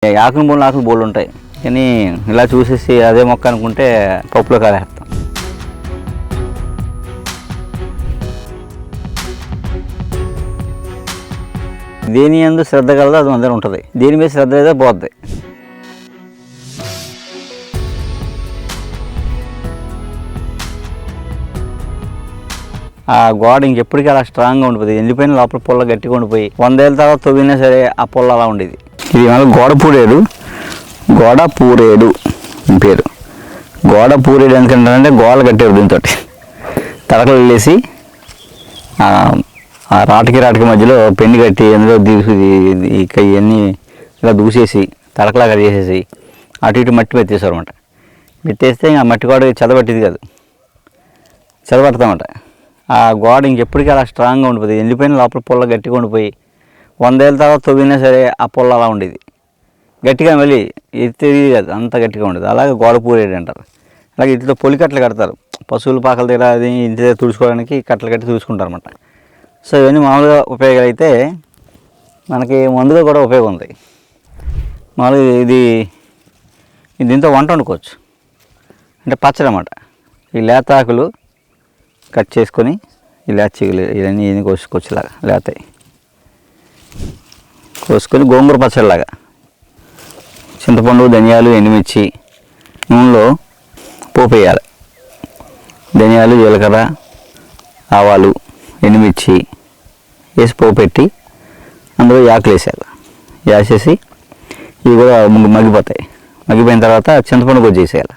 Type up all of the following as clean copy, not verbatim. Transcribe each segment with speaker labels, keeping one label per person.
Speaker 1: ఆకులు బోళ్ళు ఉంటాయి, కానీ ఇలా చూసేసి అదే మొక్క అనుకుంటే పప్పులో కాలేస్తాం. దేని యందు శ్రద్ధ కలదో అది అందరూ ఉంటుంది, దేని మీద శ్రద్ధ అయితే పోద్ది. ఆ గోడ ఇంకెప్పటికీ అలా స్ట్రాంగ్గా ఉండిపోతుంది. ఎండిపోయిన లోపల పుల్ల గట్టిగా ఉండిపోయి 100 ఏళ్ళ తర్వాత తవ్వినా సరే ఆ పుల్ల అలా ఉండేది. ఇది గోడ పూరేడు పేరు. గోడ పూరేడు ఎందుకంటే గోడలు కట్టారు దీంతో. తడకలు వెళ్ళేసి ఆ రాటికి మధ్యలో పెన్ను కట్టి ఎందులో ఇవన్నీ ఇలా దూసేసి తడకలాగా చేసేసి అటు ఇటు మట్టి మెత్తేసారు అనమాట. మెత్తేస్తే ఇంకా మట్టి గోడ చెదబట్టిది కాదు, చెదబడతామట. ఆ గోడ ఇంకెప్పటికీ అలా స్ట్రాంగ్గా ఉండిపోతుంది. ఎండిపోయిన లోపల పుల్ల గట్టిగా ఉండిపోయి 100 ఏళ్ళ తర్వాత తవ్వినా సరే ఆ పుల్ల అలా ఉండేది. గట్టిగా మళ్ళీ తెలియదు కాదు, అంత గట్టిగా ఉండేది. అలాగే గోడ పూరేడు అంటారు. అలాగే ఇంట్లో పొలికట్టలు కడతారు, పశువుల పాకల దగ్గర అది ఇంటి దగ్గర తుడుచుకోవడానికి కట్టలు కట్టి తుడుచుకుంటారు అనమాట. సో ఇవన్నీ మామూలుగా ఉపయోగాలు అయితే మనకి మందుగా కూడా ఉపయోగం ఉంది. మామూలుగా ఇది దీంతో వంట వండుకోవచ్చు, అంటే పచ్చడి అన్నమాట. ఈ లేతాకులు కట్ చేసుకొని ఈ లేచీలు ఇవన్నీ కోసుకోవచ్చు, ఇలాగా లేతాయి కోసుకొని గోంగూర పచ్చడిలాగా చింతపండు, ధనియాలు, ఎండుమిర్చి నూనెలో పోపు వేయాలి. ధనియాలు, జీలకర్ర, ఆవాలు, ఎండుమిర్చి వేసి పోపు పెట్టి అందులో యాకులు వేసేయాలి. వేసేసి ఇవి కూడా మగ్గిపోతాయి. మగ్గిపోయిన తర్వాత చింతపండు కొద్ది వేసేయాలి.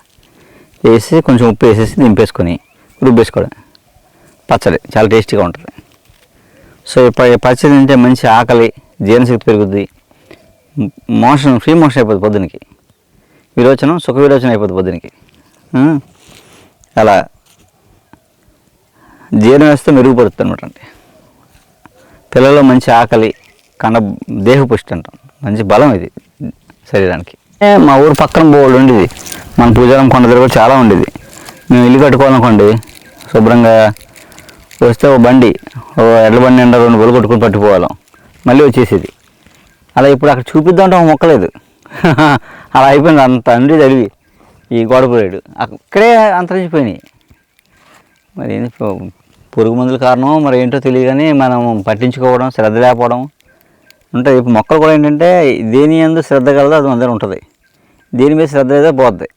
Speaker 1: వేసి కొంచెం ఉప్పు వేసేసి దింపేసుకొని రుబ్బేసుకోవడం. పచ్చడి చాలా టేస్టీగా ఉంటుంది. సో పచ్చడి తింటే మంచి ఆకలి, జీర్ణశక్తి పెరుగుద్ది, ఫ్రీ మోషన్ అయిపోతుంది పొద్దునకి, విరోచనం సుఖ విరోచనం అయిపోతుంది పొద్దునకి. అలా జీర్ణ వ్యవస్థ మెరుగుపడుతుంది అనమాట. అంటే పిల్లల్లో మంచి ఆకలి, దేహ పుష్టి అంటాం, మంచి బలం ఇది శరీరానికి. మా ఊరు పక్కన బోర్డు ఉండేది, మన పూజారం కొండ దగ్గర కూడా చాలా ఉండేది. మేము ఇల్లు కట్టుకోవాలనుకోండి, శుభ్రంగా వస్తే ఓ బండి, ఎడ్ల బండి నిండా 2 బొలు కొట్టుకుని పట్టుకోవాలం, మళ్ళీ వచ్చేసేది. అలా ఇప్పుడు అక్కడ చూపిద్దామంటే ఒక మొక్కలేదు. అలా అయిపోయింది, అంత అండి చదివి ఈ గోడపూరేడు అక్కడే అంతరించిపోయినాయి. మరి ఏంటి పురుగు మందుల కారణం మరి ఏంటో తెలియదు, కానీ మనం పట్టించుకోవడం, శ్రద్ధ లేకపోవడం ఉంటుంది. ఇప్పుడు మొక్కలు కూడా ఏంటంటే దేని యందు శ్రద్ధ కలదో అది అందరూ ఉంటుంది, దేని మీద శ్రద్ధ అయితే పోద్ది.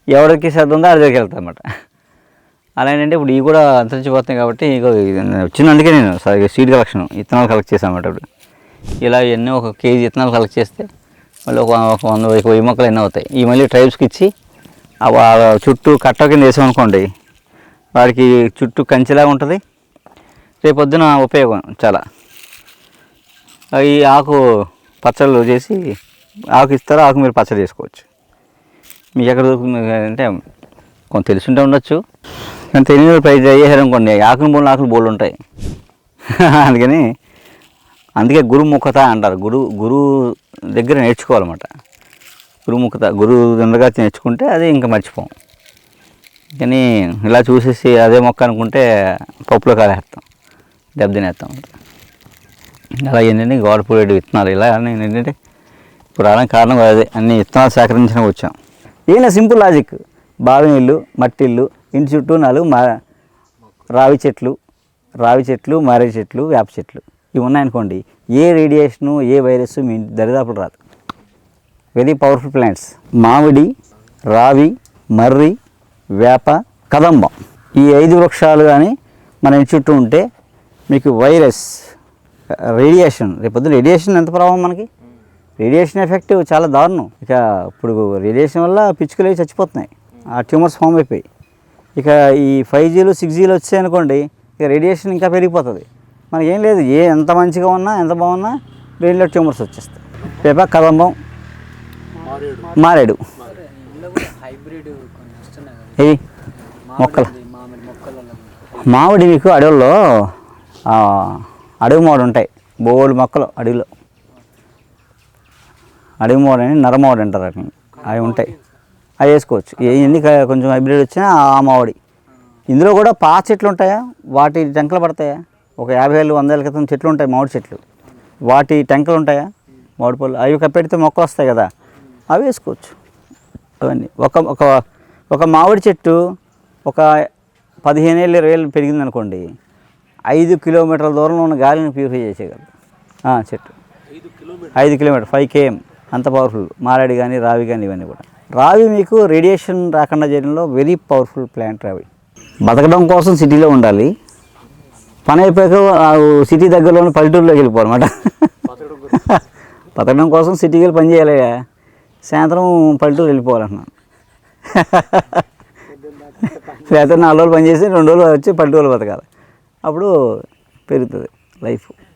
Speaker 1: ఎవరికి శ్రద్ధ ఉందో అది దగ్గరికి వెళ్తాయి అన్నమాట. అలా ఏంటంటే ఇప్పుడు ఇవి కూడా అంతరించిపోతున్నాయి. కాబట్టి వచ్చినందుకే నేను సీడ్ కలెక్షన్ విత్తనాలు కలెక్ట్ చేశాను అన్నమాట. ఇప్పుడు ఇలా ఎన్నో 1 కేజీ విత్తనాలు కలెక్ట్ చేస్తే మళ్ళీ ఒక 100-1000 మొక్కలు ఎన్నో అవుతాయి. ఈ మళ్ళీ ట్రైబ్స్కి ఇచ్చి చుట్టూ కట్ట కింద వేసామనుకోండి, వాడికి చుట్టూ కంచిలాగా ఉంటుంది. రేపొద్దున ఉపయోగం చాలా. ఈ ఆకు పచ్చళ్ళు చేసి ఆకు ఇస్తారో ఆకు మీరు పచ్చడి చేసుకోవచ్చు. మీకు ఎక్కడ దొరుకుతుంది అంటే కొంత తెలుసుంటే ఉండొచ్చు, కానీ తెలియని ట్రై చేసారు అనుకోండి, ఆకులు బోళ్ళు ఉంటాయి. అందుకే గురుముఖత అంటారు. గురువు దగ్గర నేర్చుకోవాలన్నమాట. గురువు దగ్గర నేర్చుకుంటే అది ఇంకా మర్చిపోం. కానీ ఇలా చూసేసి అదే మొక్క అనుకుంటే పప్పులో కాలేస్తాం, దెబ్బతినేస్తాం. అలా ఏంటంటే గోడపూరేడు విత్తనాలు ఇలా ఏంటంటే ఇప్పుడు రావడానికి కారణం అదే, అన్ని విత్తనాలు సేకరించిన వచ్చాం. ఏం సింపుల్ లాజిక్. బావి నీళ్ళు, మట్టి ఇల్లు, ఇంటి చుట్టూ 4 రావి చెట్లు, మర్రి చెట్లు, వేప చెట్లు ఇవి ఉన్నాయనుకోండి, ఏ రేడియేషను, ఏ వైరస్ మీ దరిదాపులు రాదు. Very powerful plants. మామిడి, రావి, మర్రి, వేప, కదంబం ఈ 5 వృక్షాలు కానీ మన ఇంటి చుట్టూ ఉంటే మీకు వైరస్, రేడియేషన్, రేపొద్దున రేడియేషన్ ఎంత ప్రభావం మనకి, రేడియేషన్ ఎఫెక్ట్ చాలా దారుణం. ఇక ఇప్పుడు రేడియేషన్ వల్ల పిచ్చుకలు చచ్చిపోతున్నాయి, ఆ ట్యూమర్స్ ఫామ్ అయిపోయి. ఇక ఈ 5Gలు 6Gలు వచ్చాయనుకోండి, ఇక రేడియేషన్ ఇంకా పెరిగిపోతుంది. మనకేం లేదు, ఎంత మంచిగా ఉన్నా, ఎంత బాగున్నా బ్రెయిన్లో ట్యూమర్స్ వచ్చేస్తాయి. వేప, కదంబం, మారేడు ఇవి మొక్కలు. మామిడి మీకు అడవుల్లో అడవి మామిడి ఉంటాయి, బోల్డ్ మొక్కలు అడవిలో. అడవి మామిడి అని నరమామిడి అంటారు, అవి ఉంటాయి. అవి వేసుకోవచ్చు. ఎన్ని కొంచెం హైబ్రిడ్ వచ్చినా ఆ మామిడి. ఇందులో కూడా పాత చెట్లు ఉంటాయా, వాటి టెంకలు పడతాయా. ఒక 50 ఏళ్ళు 100 ఏళ్ళ క్రితం చెట్లు ఉంటాయి, మామిడి చెట్లు, వాటి టెంకలు ఉంటాయా, మామిడి పళ్ళు అవి పెడితే మొక్కలు వస్తాయి కదా, అవి వేసుకోవచ్చు. అవన్నీ ఒక మామిడి చెట్టు ఒక 15 ఏళ్ళు 20 ఏళ్ళు పెరిగింది అనుకోండి, 5 కిలోమీటర్ల దూరంలో ఉన్న గాలిని ప్యూరిఫై చేసేయగలదు చెట్టు. 5 కిలోమీటర్ 5 km అంత పవర్ఫుల్. మారేడు కానీ రావి కానీ ఇవన్నీ కూడా. రావి మీకు రేడియేషన్ రాకుండా చేయడంలో వెరీ పవర్ఫుల్ ప్లాంట్. రావి బతకడం కోసం సిటీలో ఉండాలి, పని అయిపోయాక సిటీ దగ్గరలోని పల్లెటూరులోకి వెళ్ళిపోవాలన్నమాట. బతకడం కోసం సిటీకి వెళ్ళి పని చేయాలి, సాయంత్రం పల్లెటూరు వెళ్ళిపోవాలన్నాను. లేకపోతే 4 రోజులు పని చేసి 2 రోజులు వచ్చి పల్లెటూరు బతకాలి, అప్పుడు పెరుగుతుంది లైఫ్.